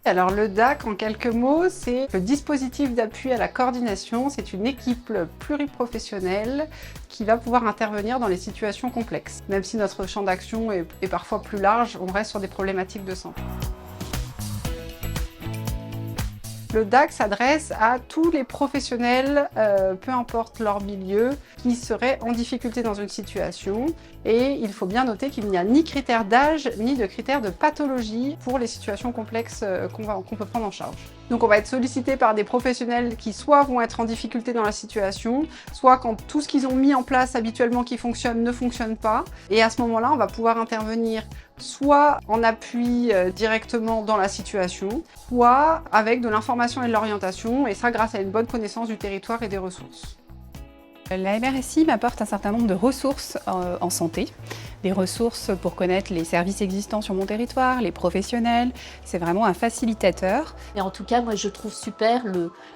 Alors le DAC, en quelques mots, c'est le dispositif d'appui à la coordination. C'est une équipe pluriprofessionnelle qui va pouvoir intervenir dans les situations complexes. Même si notre champ d'action est parfois plus large, on reste sur des problématiques de santé. Le DAC s'adresse à tous les professionnels, peu importe leur milieu, qui seraient en difficulté dans une situation. Et il faut bien noter qu'il n'y a ni critère d'âge, ni de critère de pathologie pour les situations complexes qu'on peut prendre en charge. Donc on va être sollicité par des professionnels qui soit vont être en difficulté dans la situation, soit quand tout ce qu'ils ont mis en place habituellement qui fonctionne ne fonctionne pas. Et à ce moment-là, on va pouvoir intervenir soit en appui directement dans la situation, soit avec de l'information et de l'orientation, et ça grâce à une bonne connaissance du territoire et des ressources. La MRSI m'apporte un certain nombre de ressources en santé, des ressources pour connaître les services existants sur mon territoire, les professionnels. C'est vraiment un facilitateur. Et en tout cas, moi je trouve super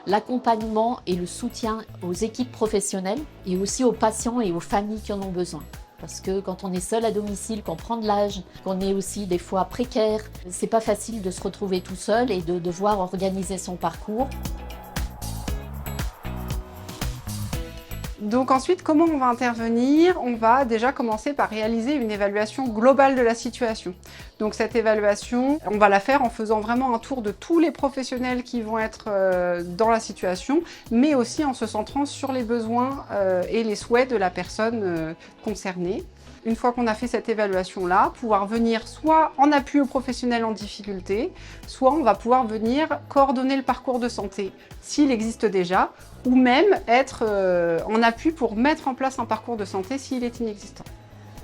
l'accompagnement et le soutien aux équipes professionnelles et aussi aux patients et aux familles qui en ont besoin. Parce que quand on est seul à domicile, qu'on prend de l'âge, qu'on est aussi des fois précaire, c'est pas facile de se retrouver tout seul et de devoir organiser son parcours. Donc ensuite, comment on va intervenir? On va déjà commencer par réaliser une évaluation globale de la situation. Donc cette évaluation, on va la faire en faisant vraiment un tour de tous les professionnels qui vont être dans la situation, mais aussi en se centrant sur les besoins et les souhaits de la personne concernée. Une fois qu'on a fait cette évaluation-là, pouvoir venir soit en appui aux professionnels en difficulté, soit on va pouvoir venir coordonner le parcours de santé s'il existe déjà, ou même être en appui pour mettre en place un parcours de santé s'il est inexistant.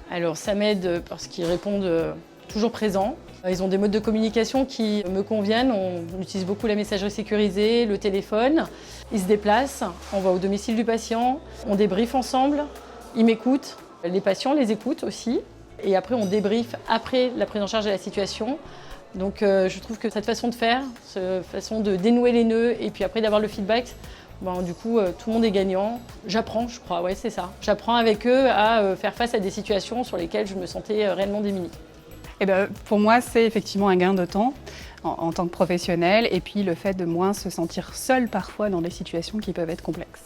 Alors ça m'aide parce qu'ils répondent toujours présents. Ils ont des modes de communication qui me conviennent. On utilise beaucoup la messagerie sécurisée, le téléphone. Ils se déplacent, on va au domicile du patient, on débriefe ensemble, ils m'écoutent. Les patients les écoutent aussi et après on débriefe après la prise en charge de la situation. Donc je trouve que cette façon de faire, cette façon de dénouer les nœuds et puis après d'avoir le feedback, du coup tout le monde est gagnant. J'apprends, je crois, ouais c'est ça. J'apprends avec eux à faire face à des situations sur lesquelles je me sentais réellement démunie. Pour moi, c'est effectivement un gain de temps en tant que professionnel et puis le fait de moins se sentir seul parfois dans des situations qui peuvent être complexes.